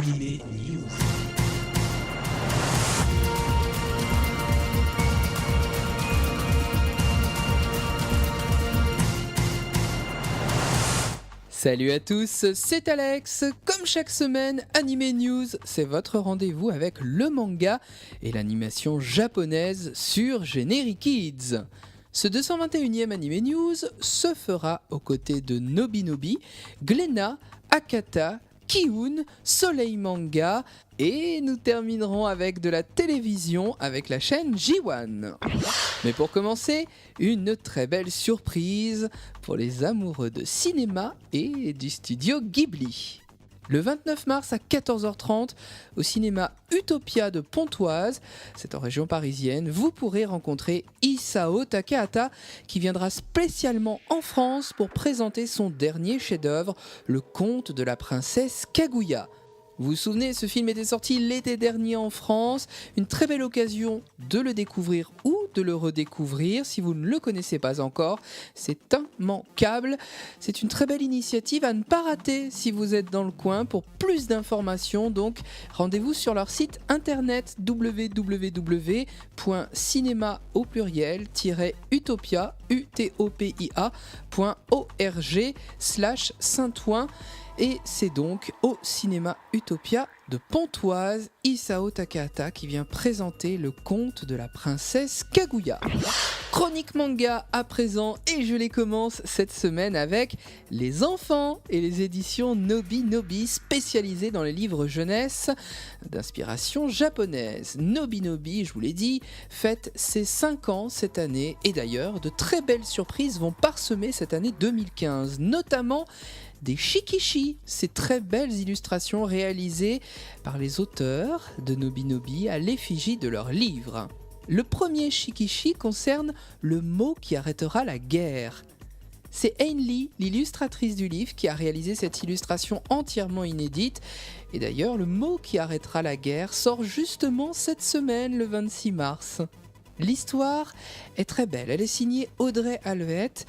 Animé News. Salut à tous, c'est Alex. Comme chaque semaine, Animé News, c'est votre rendez-vous avec le manga et l'animation japonaise sur Generic Kids. Ce 221e Animé News se fera aux côtés de Nobinobi, Glénat, Akata, Kiun, Soleil Manga et nous terminerons avec de la télévision avec la chaîne J1. Mais pour commencer, une très belle surprise pour les amoureux de cinéma et du studio Ghibli. Le 29 mars à 14h30, au cinéma Utopia de Pontoise, c'est en région parisienne, vous pourrez rencontrer Isao Takahata qui viendra spécialement en France pour présenter son dernier chef-d'œuvre, Le Conte de la princesse Kaguya. Vous vous souvenez, ce film était sorti l'été dernier en France, une très belle occasion de le découvrir ou de le redécouvrir si vous ne le connaissez pas encore, c'est immanquable, c'est une très belle initiative à ne pas rater si vous êtes dans le coin. Pour plus d'informations, donc rendez-vous sur leur site internet www.cinema au pluriel-utopia.org/Saint-Ouen. Et c'est donc au cinéma Utopia de Pontoise, Isao Takahata qui vient présenter Le Conte de la princesse Kaguya. Chronique manga à présent, et je les commence cette semaine avec les enfants et les éditions Nobinobi spécialisées dans les livres jeunesse d'inspiration japonaise. Nobinobi, je vous l'ai dit, fête ses 5 ans cette année, et d'ailleurs de très belles surprises vont parsemer cette année 2015, notamment des shikishi, ces très belles illustrations réalisées par les auteurs de Nobinobi à l'effigie de leurs livres. Le premier shikishi concerne le mot qui arrêtera la guerre. C'est Ainley, l'illustratrice du livre, qui a réalisé cette illustration entièrement inédite. Et d'ailleurs, le mot qui arrêtera la guerre sort justement cette semaine, le 26 mars. L'histoire est très belle, elle est signée Audrey Alvette.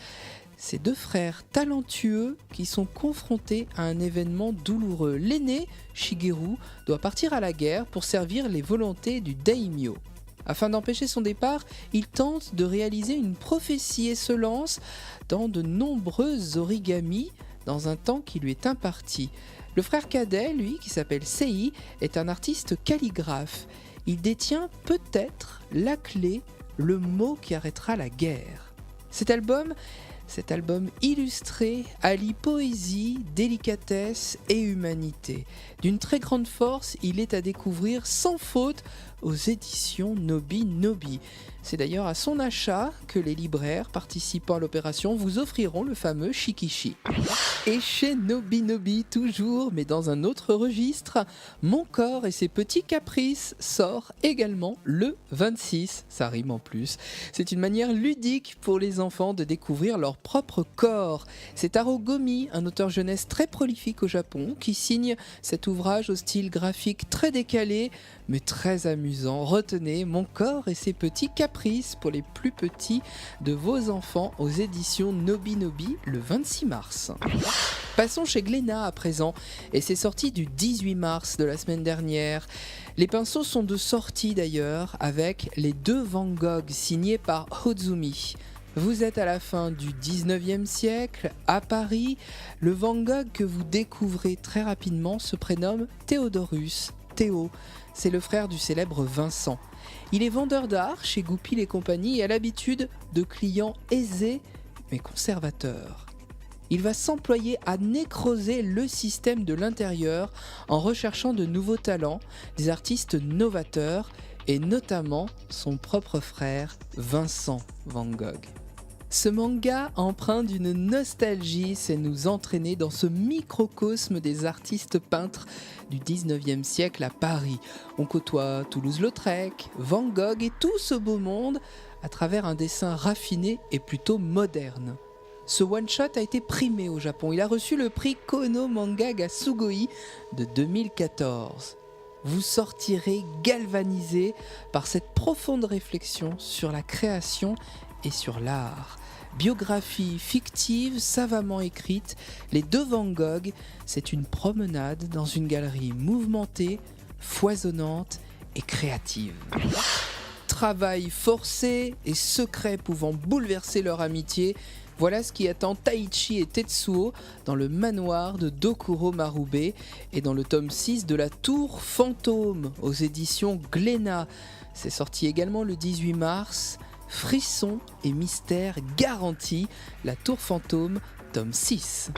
Ces deux frères talentueux qui sont confrontés à un événement douloureux. L'aîné, Shigeru, doit partir à la guerre pour servir les volontés du daimyo. Afin d'empêcher son départ, il tente de réaliser une prophétie et se lance dans de nombreux origamis dans un temps qui lui est imparti. Le frère cadet, lui, qui s'appelle Sei, est un artiste calligraphe. Il détient peut-être la clé, le mot qui arrêtera la guerre. Cet album illustré allie poésie, délicatesse et humanité. D'une très grande force, il est à découvrir sans faute aux éditions Nobinobi. C'est d'ailleurs à son achat que les libraires participant à l'opération vous offriront le fameux shikishi. Et chez Nobinobi toujours, mais dans un autre registre, Mon corps et ses petits caprices sort également le 26, ça rime en plus. C'est une manière ludique pour les enfants de découvrir leur propre corps. C'est Taro Gomi, un auteur jeunesse très prolifique au Japon, qui signe cet ouvrage au style graphique très décalé, mais très amusant. Retenez Mon corps et ses petits caprices pour les plus petits de vos enfants aux éditions Nobinobi le 26 mars. Passons chez Glénat à présent, et c'est sorti du 18 mars de la semaine dernière. Les pinceaux sont de sortie d'ailleurs, avec les 2 Van Gogh signés par Hozumi. Vous êtes à la fin du 19e siècle, à Paris. Le Van Gogh que vous découvrez très rapidement se prénomme Théodorus. Théo, c'est le frère du célèbre Vincent. Il est vendeur d'art chez Goupil et compagnie et a l'habitude de clients aisés mais conservateurs. Il va s'employer à nécroser le système de l'intérieur en recherchant de nouveaux talents, des artistes novateurs et notamment son propre frère Vincent Van Gogh. Ce manga empreint d'une nostalgie, c'est nous entraîner dans ce microcosme des artistes peintres du 19e siècle à Paris. On côtoie Toulouse-Lautrec, Van Gogh et tout ce beau monde à travers un dessin raffiné et plutôt moderne. Ce one-shot a été primé au Japon. Il a reçu le prix Kono Manga ga Sugoi de 2014. Vous sortirez galvanisé par cette profonde réflexion sur la création et sur l'art. Biographie fictive, savamment écrite, les deux Van Gogh, c'est une promenade dans une galerie mouvementée, foisonnante et créative. Travail forcé et secret pouvant bouleverser leur amitié, voilà ce qui attend Taichi et Tetsuo dans le manoir de Dokuro Marube et dans le tome 6 de La Tour Fantôme aux éditions Glénat. C'est sorti également le 18 mars. Frisson et mystère garantis, La Tour Fantôme, tome 6.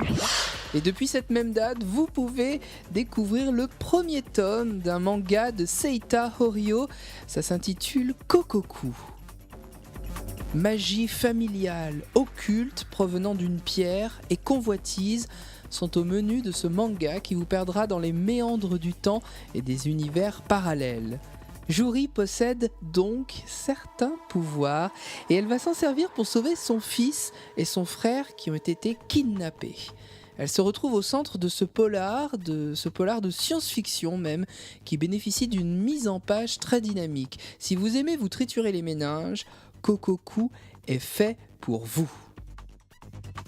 Et depuis cette même date, vous pouvez découvrir le premier tome d'un manga de Seita Horio. Ça s'intitule Kokoku. Magie familiale, occulte provenant d'une pierre et convoitise sont au menu de ce manga qui vous perdra dans les méandres du temps et des univers parallèles. Juri possède donc certains pouvoirs et elle va s'en servir pour sauver son fils et son frère qui ont été kidnappés. Elle se retrouve au centre de ce polar de science-fiction même, qui bénéficie d'une mise en page très dynamique. Si vous aimez vous triturer les méninges, Kokoku est fait pour vous.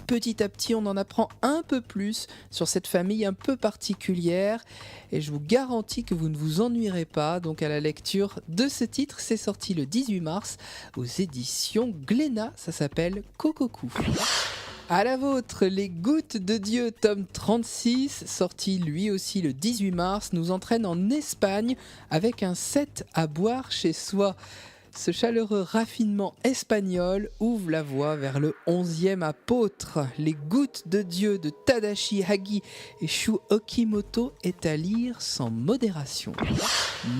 Petit à petit, on en apprend un peu plus sur cette famille un peu particulière et je vous garantis que vous ne vous ennuierez pas donc à la lecture de ce titre. C'est sorti le 18 mars aux éditions Glénat, ça s'appelle Kokoku. À la vôtre, Les Gouttes de Dieu, tome 36, sorti lui aussi le 18 mars, nous entraîne en Espagne avec un set à boire chez soi. Ce chaleureux raffinement espagnol ouvre la voie vers le 11e apôtre. Les Gouttes de Dieu de Tadashi Hagi et Shu Okimoto est à lire sans modération.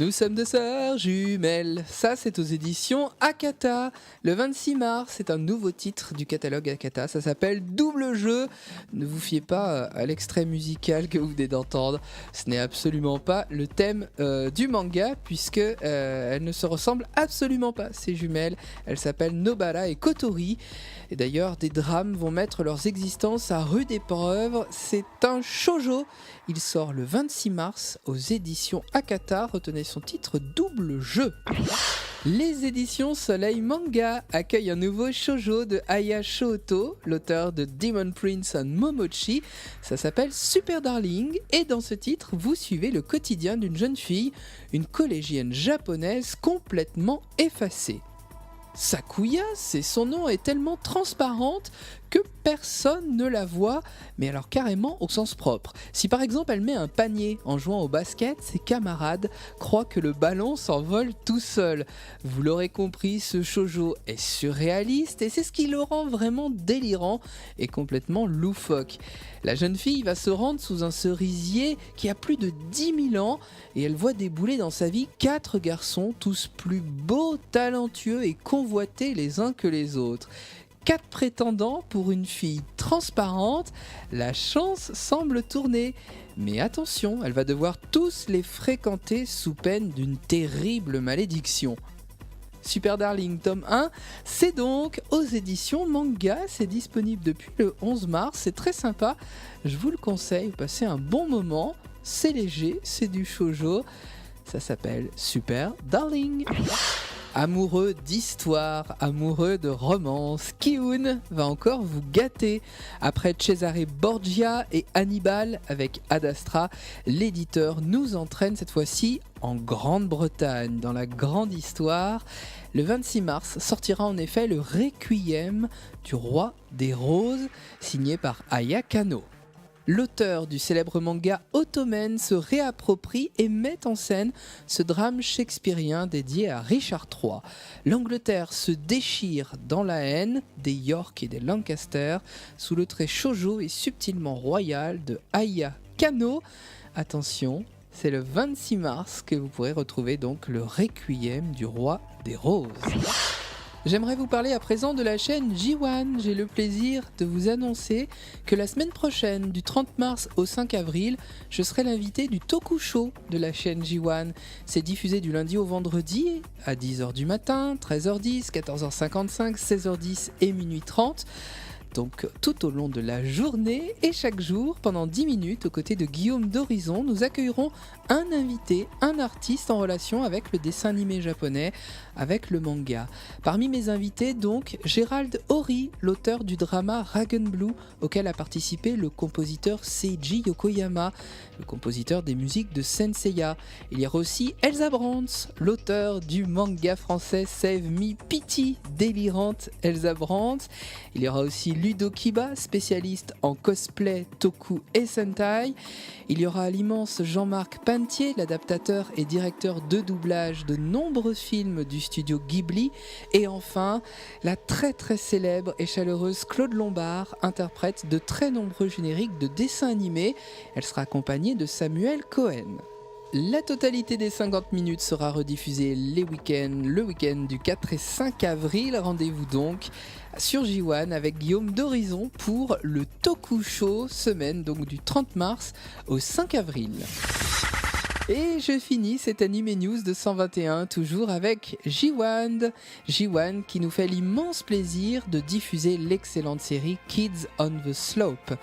Nous sommes deux sœurs jumelles. Ça, c'est aux éditions Akata. Le 26 mars, c'est un nouveau titre du catalogue Akata. Ça s'appelle Double Jeu. Ne vous fiez pas à l'extrait musical que vous venez d'entendre. Ce n'est absolument pas le thème du manga, puisque elles ne se ressemblent absolument pas, ces jumelles. Elles s'appellent Nobara et Kotori. Et d'ailleurs, des drames vont mettre leurs existences à rude épreuve. C'est un shoujo. Il sort le 26 mars aux éditions Akata. Retenez son titre, Double Jeu. Les éditions Soleil Manga accueillent un nouveau shoujo de Aya Shoto, l'auteur de Demon Prince and Momochi. Ça s'appelle Super Darling et dans ce titre, vous suivez le quotidien d'une jeune fille, une collégienne japonaise complètement effacée. Sakuya, c'est son nom, est tellement transparente que personne ne la voit, mais alors carrément au sens propre. Si par exemple elle met un panier en jouant au basket, ses camarades croient que le ballon s'envole tout seul. Vous l'aurez compris, ce shoujo est surréaliste et c'est ce qui le rend vraiment délirant et complètement loufoque. La jeune fille va se rendre sous un cerisier qui a plus de 10 000 ans et elle voit débouler dans sa vie 4 garçons, tous plus beaux, talentueux et convoités les uns que les autres. 4 prétendants pour une fille transparente, la chance semble tourner. Mais attention, elle va devoir tous les fréquenter sous peine d'une terrible malédiction. Super Darling tome 1, c'est donc aux éditions Manga, c'est disponible depuis le 11 mars, c'est très sympa, je vous le conseille, passez un bon moment, c'est léger, c'est du shoujo, ça s'appelle Super Darling. Amoureux d'histoire, amoureux de romance, Ki-hoon va encore vous gâter. Après Cesare Borgia et Hannibal avec Ad Astra, l'éditeur nous entraîne cette fois-ci en Grande-Bretagne, dans la grande histoire. Le 26 mars sortira en effet le Requiem du Roi des Roses, signé par Aya Kano. L'auteur du célèbre manga Ottoman se réapproprie et met en scène ce drame shakespearien dédié à Richard III. L'Angleterre se déchire dans la haine des York et des Lancaster sous le trait shoujo et subtilement royal de Aya Kano. Attention, c'est le 26 mars que vous pourrez retrouver donc le Requiem du Roi des Roses. J'aimerais vous parler à présent de la chaîne J1. J'ai le plaisir de vous annoncer que la semaine prochaine, du 30 mars au 5 avril, je serai l'invité du Toku Show de la chaîne J1. C'est diffusé du lundi au vendredi à 10h du matin, 13h10, 14h55, 16h10 et minuit 30. donc tout au long de la journée et chaque jour, pendant 10 minutes, aux côtés de Guillaume d'Horizon, nous accueillerons un invité, un artiste en relation avec le dessin animé japonais, avec le manga. Parmi mes invités, donc, Gérald Hori, l'auteur du drama Dragon Blue, auquel a participé le compositeur Seiji Yokoyama, le compositeur des musiques de Senseiya. Il y aura aussi Elsa Brands, l'auteur du manga français Save Me Pity, délirante Elsa Brands. Il y aura aussi Ludo Kiba, spécialiste en cosplay, toku et sentai. Il y aura l'immense Jean-Marc Pantier, l'adaptateur et directeur de doublage de nombreux films du studio Ghibli. Et enfin, la très très célèbre et chaleureuse Claude Lombard, interprète de très nombreux génériques de dessins animés. Elle sera accompagnée de Samuel Cohen. La totalité des 50 minutes sera rediffusée le week-end du 4 et 5 avril. Rendez-vous donc sur J1 avec Guillaume d'Horizon pour le Toku Show, semaine donc du 30 mars au 5 avril. Et je finis cette Anime News de 121 toujours avec J1 qui nous fait l'immense plaisir de diffuser l'excellente série Kids on the Slope.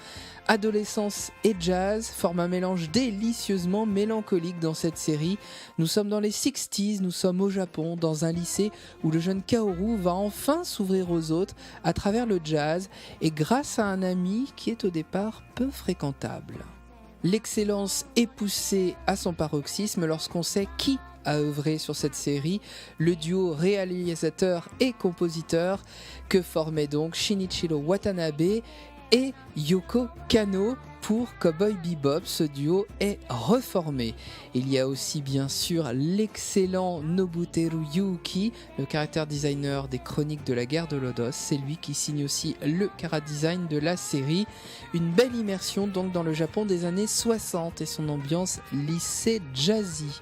Adolescence et jazz forment un mélange délicieusement mélancolique dans cette série. Nous sommes dans les 60s, nous sommes au Japon, dans un lycée où le jeune Kaoru va enfin s'ouvrir aux autres à travers le jazz et grâce à un ami qui est au départ peu fréquentable. L'excellence est poussée à son paroxysme lorsqu'on sait qui a œuvré sur cette série, le duo réalisateur et compositeur que formaient donc Shinichiro Watanabe et Yoko Kanno pour Cowboy Bebop. Ce duo est reformé. Il y a aussi bien sûr l'excellent Nobuteru Yuuki, le character designer des Chroniques de la guerre de Lodos. C'est lui qui signe aussi le chara design de la série. Une belle immersion donc dans le Japon des années 60 et son ambiance lycée jazzy.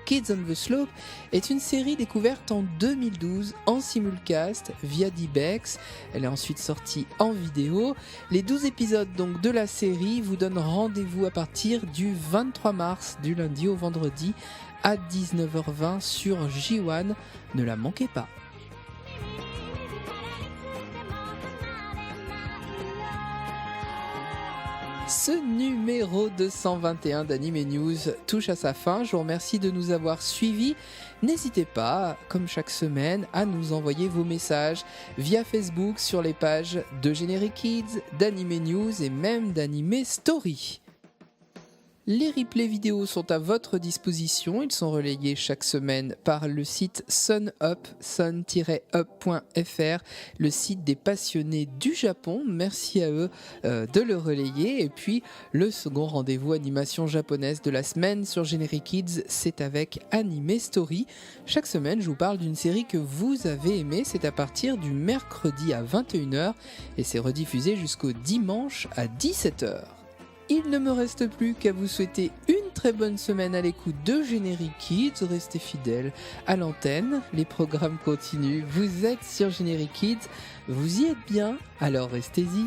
Kids on the Slope est une série découverte en 2012 en simulcast via D-BEX. Elle est ensuite sortie en vidéo. Les 12 épisodes donc de la série vous donnent rendez-vous à partir du 23 mars, du lundi au vendredi à 19h20 sur J1. Ne la manquez pas. Ce numéro 221 d'Anime News touche à sa fin. Je vous remercie de nous avoir suivis. N'hésitez pas, comme chaque semaine, à nous envoyer vos messages via Facebook sur les pages de Générique Kids, d'Anime News et même d'Anime Story. Les replays vidéo sont à votre disposition. Ils sont relayés chaque semaine par le site sun-up, sun-up.fr, le site des passionnés du Japon. Merci à eux de le relayer. Et puis, le second rendez-vous animation japonaise de la semaine sur Générique Kids, c'est avec Anime Story. Chaque semaine, je vous parle d'une série que vous avez aimée. C'est à partir du mercredi à 21h et c'est rediffusé jusqu'au dimanche à 17h. Il ne me reste plus qu'à vous souhaiter une très bonne semaine à l'écoute de Générique Kids. Restez fidèles à l'antenne, les programmes continuent. Vous êtes sur Générique Kids, vous y êtes bien, alors restez-y.